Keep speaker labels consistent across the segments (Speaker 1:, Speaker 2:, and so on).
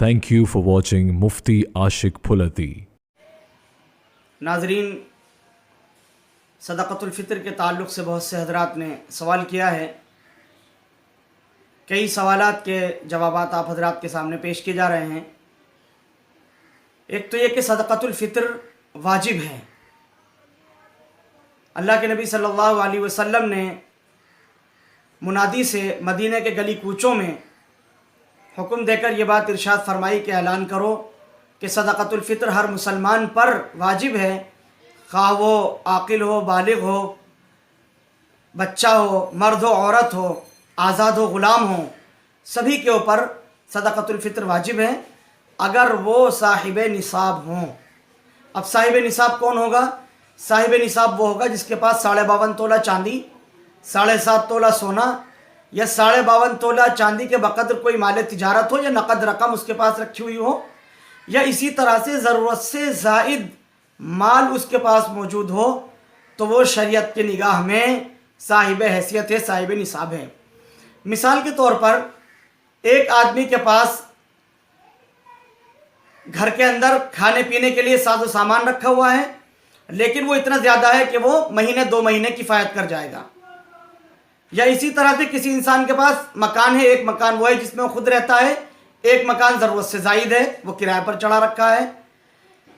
Speaker 1: Thank you for watching Mufti Ashik Phulati.
Speaker 2: नाजरीन, सदक़तुल फ़ितर के ताल्लुक़ से बहुत से हज़रात ने सवाल किया है। कई सवालात के जवाबात आप हज़रात के सामने पेश किए जा रहे हैं। एक तो ये कि सदक़तुल फ़ितर वाजिब है। अल्लाह के नबी सल्लल्लाहु अलैहि वसल्लम ने मुनादी से मदीने के गली कूचों में हुक्म देकर ये बात इरशाद फरमाई कि ऐलान करो कि सदक़तुल फ़ितर हर मुसलमान पर वाजिब है, ख़्वाह वो आक़िल हो, बालिग़ हो, बच्चा हो, मर्द हो, औरत हो, आज़ाद हो, ग़ुलाम हो, सभी के ऊपर सदक़तुल फ़ितर वाजिब है अगर वो साहिब निसाब हों। अब साहिब निसाब कौन होगा? साहिब निसाब वो होगा जिसके पास 52.5 तोला चांदी, 7.5 तोला सोना या 52.5 तोला चांदी के बक़द्र कोई माल तिजारत हो या नक़द रकम उसके पास रखी हुई हो, या इसी तरह से ज़रूरत से ज़ायद माल उसके पास मौजूद हो, तो वो शरीयत की निगाह में साहिब हैसियत है, साहिब निसाब है। मिसाल के तौर पर एक आदमी के पास घर के अंदर खाने पीने के लिए साजो सामान रखा हुआ है, लेकिन वो इतना ज़्यादा है कि वो महीने 2 महीने किफ़ायत कर जाएगा। या इसी तरह से किसी इंसान के पास मकान है, एक मकान वो है जिसमें वो खुद रहता है, एक मकान ज़रूरत से ज़ायद है, वो किराए पर चढ़ा रखा है।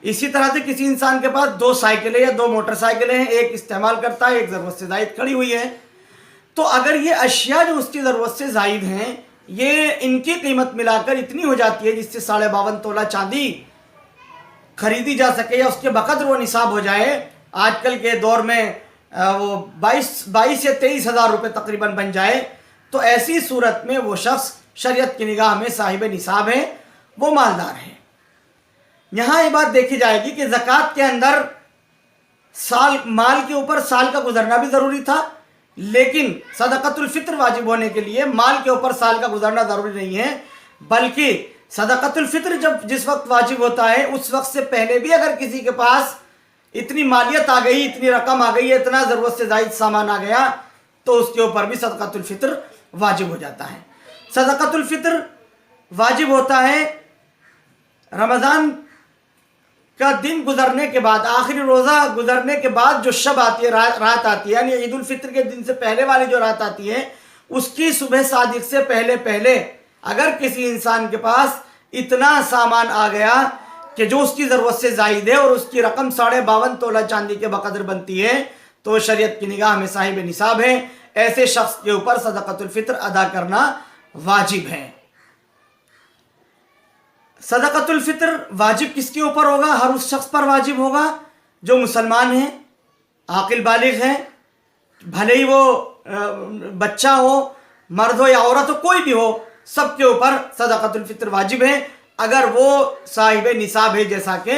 Speaker 2: इसी तरह से किसी इंसान के पास 2 साइकिलें या 2 मोटरसाइकिलें हैं, एक इस्तेमाल करता है, एक ज़रूरत से ज़ायद खड़ी हुई है। तो अगर ये अशिया जो उसकी ज़रूरत से ज़ायद हैं, ये इनकी कीमत मिलाकर इतनी हो जाती है जिससे 52.5 तोला चांदी खरीदी जा सके या उसके बक़द्र वो निसाब हो जाए, आजकल के दौर में वो 22 या 23 हज़ार रुपये तकरीबन बन जाए, तो ऐसी सूरत में वो शख्स शरीयत की निगाह में साहिब निसाब है, वो मालदार है। यहाँ ये बात देखी जाएगी कि ज़कात के अंदर माल के ऊपर साल का गुजरना भी ज़रूरी था, लेकिन सदक़तुल फ़ितर वाजिब होने के लिए माल के ऊपर साल का गुजरना ज़रूरी नहीं है, बल्कि सदक़तुल फ़ितर जिस वक्त वाजिब होता है उस वक्त से पहले भी अगर किसी के पास इतनी मालियत आ गई, इतनी रकम आ गई, इतना ज़रूरत से ज़ायद सामान आ गया, तो उसके ऊपर भी सदक़तुल फ़ितर वाजिब हो जाता है। सदक़तुल फ़ितर वाजिब होता है रमज़ान का दिन गुजरने के बाद, आखिरी रोज़ा गुजरने के बाद जो शब आती है, रात आती है, यानी ईद उल फितर के दिन से पहले वाली जो रात आती है, उसकी सुबह सादिक से पहले पहले अगर किसी इंसान के पास इतना सामान आ गया कि जो उसकी ज़रूरत से ज़ायद है और उसकी रकम 52.5 तोला चांदी के बक़द्र बनती है, तो शरीयत की निगाह में साहिब निसाब है। ऐसे शख्स के ऊपर सदक़तुल फ़ितर अदा करना वाजिब है। सदक़तुल फ़ितर वाजिब किसके ऊपर होगा? हर उस शख्स पर वाजिब होगा जो मुसलमान है, आक़िल बालिग़ है, भले ही वो बच्चा हो, मर्द हो या औरत हो, कोई भी हो, सबके ऊपर सदक़तुल फ़ितर वाजिब है अगर वो साहिब निसाब है। जैसा कि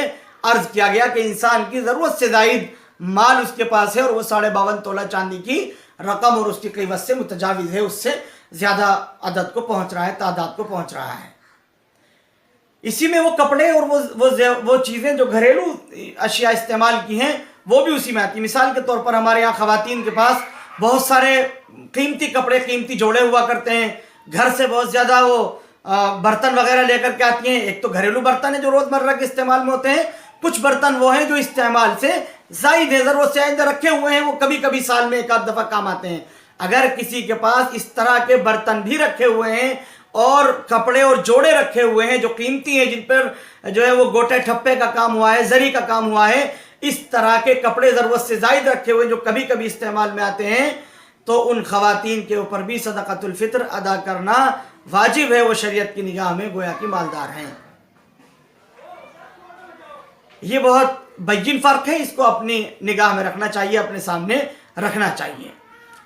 Speaker 2: अर्ज़ किया गया कि इंसान की ज़रूरत से ज़ायद माल उसके पास है और वो 52.5 तोला चांदी की रकम और उसकी कीमत से मुतजाविज़ है, उससे ज़्यादा अदद को पहुँच रहा है, तादाद को पहुँच रहा है। इसी में वो कपड़े और वो चीज़ें जो घरेलू अशिया इस्तेमाल की हैं वो भी उसी में आती है। मिसाल के तौर पर हमारे यहाँ ख़वातीन के पास बहुत सारे कीमती कपड़े, कीमती जोड़े हुआ करते हैं, घर से बहुत ज़्यादा वो बर्तन वगैरह लेकर के आती हैं। एक तो घरेलू बर्तन है जो रोज़मर्रा के इस्तेमाल में होते हैं, कुछ बर्तन वो हैं जो इस्तेमाल से ज़ायद है, ज़रूरत से ज़्यादा रखे हुए हैं, वो कभी कभी साल में एक आध दफ़ा काम आते हैं। अगर किसी के पास इस तरह के बर्तन भी रखे हुए हैं और कपड़े और जोड़े रखे हुए हैं जो कीमती हैं, जिन पर जो है वो गोटे ठप्पे का काम हुआ है, जरी का काम हुआ है, इस तरह के कपड़े ज़रूरत से ज़ायद रखे हुए जो कभी कभी इस्तेमाल में आते हैं, तो उन ख़वातीन के ऊपर भी सदक़तुल फ़ितर अदा करना वाजिब है। वो शरीयत की निगाह में गोया कि मालदार हैं। ये बहुत बैयिन फ़र्क है, इसको अपनी निगाह में रखना चाहिए, अपने सामने रखना चाहिए।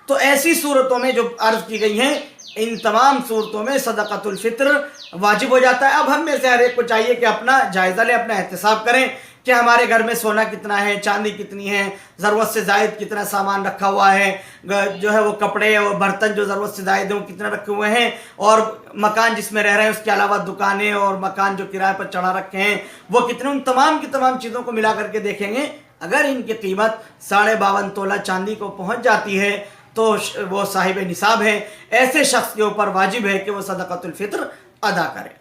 Speaker 2: तो ऐसी सूरतों में जो अर्ज़ की गई हैं, इन तमाम सूरतों में सदक़तुल फ़ितर वाजिब हो जाता है। अब हम में से हर एक को चाहिए कि अपना जायज़ा लें, अपना एहतिसाब करें कि हमारे घर में सोना कितना है, चांदी कितनी है, ज़रूरत से ज़ायद कितना सामान रखा हुआ है, जो है वो कपड़े और बर्तन जो ज़रूरत से ज़ायद हैं वो कितना रखे हुए हैं, और मकान जिसमें रह रहे हैं उसके अलावा दुकानें और मकान जो किराए पर चढ़ा रखे हैं वो कितने, उन तमाम की तमाम चीज़ों को मिला करके देखेंगे। अगर इनकी कीमत 52.5 तोला चांदी को पहुँच जाती है तो वो साहिब निसाब है। ऐसे शख्स के ऊपर वाजिब है कि वो सदक़तुल फ़ितर अदा करे।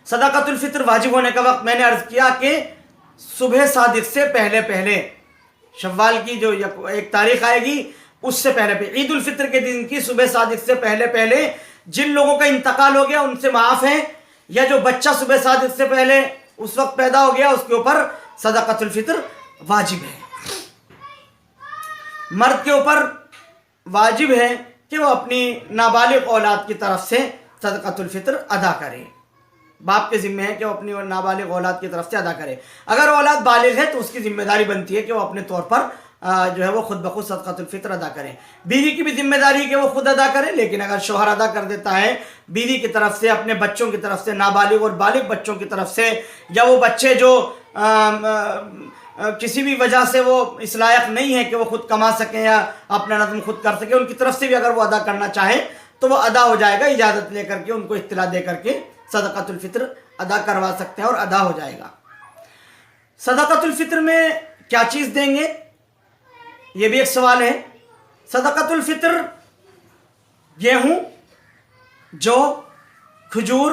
Speaker 2: صدقۃ الفطر واجب ہونے کا وقت میں نے عرض کیا کہ صبح صادق سے پہلے پہلے، شوال کی جو ایک تاریخ آئے گی اس سے پہلے پہلے، عید الفطر کے دن کی صبح صادق سے پہلے پہلے جن لوگوں کا انتقال ہو گیا ان سے معاف ہے، یا جو بچہ صبح صادق سے پہلے اس وقت پیدا ہو گیا اس کے اوپر صدقۃ الفطر واجب ہے۔ مرد کے اوپر واجب ہے کہ وہ اپنی نابالغ اولاد کی طرف سے صدقۃ الفطر ادا کرے، باپ کے ذمہ ہے کہ وہ اپنی نابالغ اولاد کی طرف سے ادا کرے۔ اگر اولاد بالغ ہے تو اس کی ذمہ داری بنتی ہے کہ وہ اپنے طور پر جو ہے وہ خود بخود صدقۃ الفطر ادا کرے۔ بیوی کی بھی ذمہ داری ہے کہ وہ خود ادا کرے، لیکن اگر شوہر ادا کر دیتا ہے بیوی کی طرف سے، اپنے بچوں کی طرف سے، نابالغ اور بالغ بچوں کی طرف سے، یا وہ بچے جو کسی بھی وجہ سے وہ اس لائق نہیں ہے کہ وہ خود کما سکیں یا اپنا نظم خود کر سکیں، ان کی طرف سے بھی اگر وہ ادا کرنا چاہے تو وہ ادا ہو جائے گا، اجازت لے کر کے ان کو اطلاع دے کر کے صدقۃ الفطر ادا کروا سکتے ہیں اور ادا ہو جائے گا۔ صدقۃ الفطر میں کیا چیز دیں گے یہ بھی ایک سوال ہے۔ صدقۃ الفطر گیہوں، جو، کھجور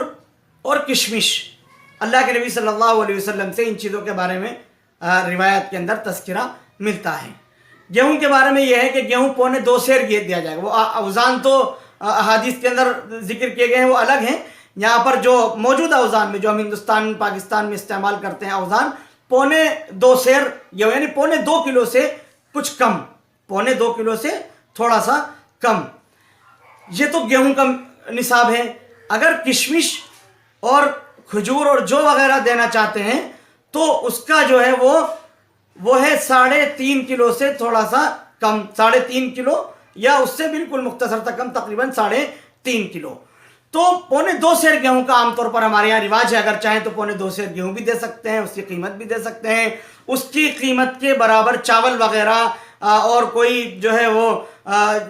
Speaker 2: اور کشمش، اللہ کے نبی صلی اللہ علیہ وسلم سے ان چیزوں کے بارے میں روایت کے اندر تذکرہ ملتا ہے۔ گیہوں کے بارے میں یہ ہے کہ گیہوں 2.25 سیر دیا جائے گا۔ وہ اوزان تو احادیث کے اندر ذکر کیے گئے ہیں وہ الگ ہیں، یہاں پر جو موجودہ اوزان میں جو ہم ہندوستان پاکستان میں استعمال کرتے ہیں اوزان 2.25 سیر گیہوں، یعنی 2.25 کلو سے کچھ کم، 2.25 کلو سے تھوڑا سا کم، یہ تو گیہوں کا نصاب ہے۔ اگر کشمش اور کھجور اور جو وغیرہ دینا چاہتے ہیں تو اس کا جو ہے وہ ہے 3.5 کلو سے تھوڑا سا کم، 3.5 کلو یا اس سے بالکل مختصر تک کم، تقریباً 3.5 کلو۔ تو 2.25 سیر گیہوں کا عام طور پر ہمارے یہاں رواج ہے، اگر چاہیں تو 2.25 سیر گیہوں بھی دے سکتے ہیں، اس کی قیمت بھی دے سکتے ہیں، اس کی قیمت کے برابر چاول وغیرہ اور کوئی جو ہے وہ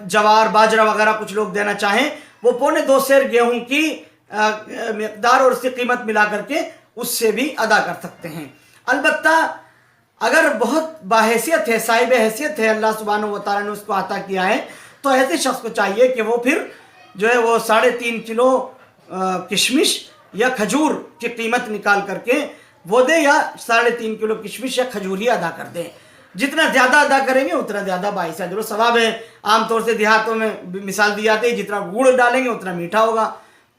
Speaker 2: جوار باجرہ وغیرہ کچھ لوگ دینا چاہیں، وہ 2.25 سیر گیہوں کی مقدار اور اس کی قیمت ملا کر کے اس سے بھی ادا کر سکتے ہیں۔ البتہ اگر بہت باحیثیت ہے، صاحب حیثیت ہے، اللہ سبحانہ و تعالیٰ نے اس کو عطا کیا ہے، تو ایسے شخص کو چاہیے کہ وہ پھر جو ہے وہ 3.5 کلو کشمش یا کھجور کی قیمت نکال کر کے وہ دے، یا 3.5 کلو کشمش یا کھجور ہی ادا کر دے۔ جتنا زیادہ ادا کریں گے اتنا زیادہ باعث اجر و ثواب ہے۔ عام طور سے دیہاتوں میں مثال دی جاتی ہے جتنا گڑ ڈالیں گے اتنا میٹھا ہوگا،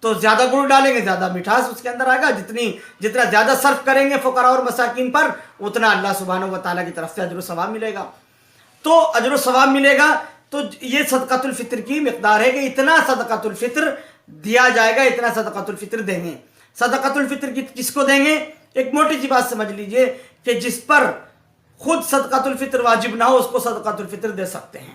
Speaker 2: تو زیادہ گڑ ڈالیں گے زیادہ مٹھاس اس کے اندر آئے گا، جتنا زیادہ صرف کریں گے فقراء اور مساکین پر اتنا اللہ سبحانہ و تعالیٰ کی طرف سے اجر و ثواب ملے گا۔ تو اجر و ثواب ملے گا، تو یہ صدقۃ الفطر کی مقدار ہے کہ اتنا صدقۃ الفطر دیا جائے گا، اتنا صدقۃ الفطر دیں گے۔ صدقۃ الفطر کس کو دیں گے؟ ایک موٹی سی بات سمجھ لیجئے کہ جس پر خود صدقۃ الفطر واجب نہ ہو اس کو صدقۃ الفطر دے سکتے ہیں،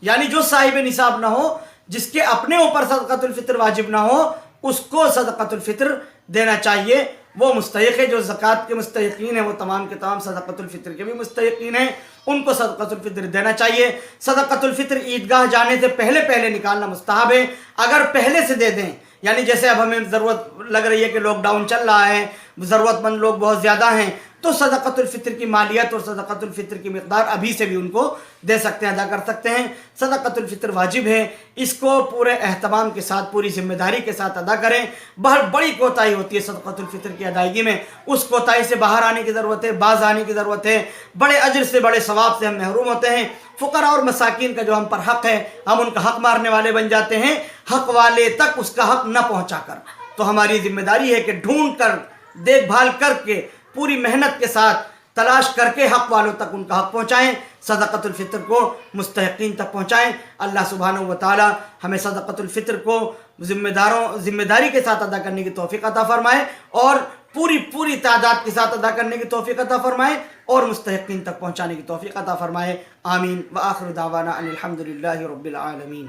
Speaker 2: یعنی جو صاحب نصاب نہ ہو، جس کے اپنے اوپر صدقۃ الفطر واجب نہ ہو، اس کو صدقۃ الفطر دینا چاہیے۔ وہ مستحق ہے، جو زکوٰۃ کے مستحقین ہیں وہ تمام کے تمام صدقۃ الفطر کے بھی مستحقین ہیں، ان کو صدقۃ الفطر دینا چاہیے۔ صدقۃ الفطر عیدگاہ جانے سے پہلے پہلے نکالنا مستحب ہے۔ اگر پہلے سے دے دیں، یعنی جیسے اب ہمیں ضرورت لگ رہی ہے کہ لاک ڈاؤن چل رہا ہے، ضرورت مند لوگ بہت زیادہ ہیں، تو صدقۃ الفطر کی مالیت اور صدقۃ الفطر کی مقدار ابھی سے بھی ان کو دے سکتے ہیں، ادا کر سکتے ہیں۔ صدقۃ الفطر واجب ہے، اس کو پورے اہتمام کے ساتھ، پوری ذمہ داری کے ساتھ ادا کریں۔ بہت بڑی کوتاہی ہوتی ہے صدقۃ الفطر کی ادائیگی میں، اس کوتاہی سے باہر آنے کی ضرورت ہے، باز آنے کی ضرورت ہے۔ بڑے اجر سے، بڑے ثواب سے ہم محروم ہوتے ہیں۔ فقراء اور مساکین کا جو ہم پر حق ہے، ہم ان کا حق مارنے والے بن جاتے ہیں، حق والے تک اس کا حق نہ پہنچا کر۔ تو ہماری ذمہ داری ہے کہ ڈھونڈ کر، دیکھ بھال کر کے، پوری محنت کے ساتھ تلاش کر کے حق والوں تک ان کا حق پہنچائیں، صدقۃ الفطر کو مستحقین تک پہنچائیں۔ اللہ سبحانہ و تعالی ہمیں صدقۃ الفطر کو ذمہ داری کے ساتھ ادا کرنے کی توفیق عطا فرمائے، اور پوری تعداد کے ساتھ ادا کرنے کی توفیق عطا فرمائے، اور مستحقین تک پہنچانے کی توفیق عطا فرمائے۔ آمین۔ وآخر دعوانا ان الحمد للہ رب العالمین۔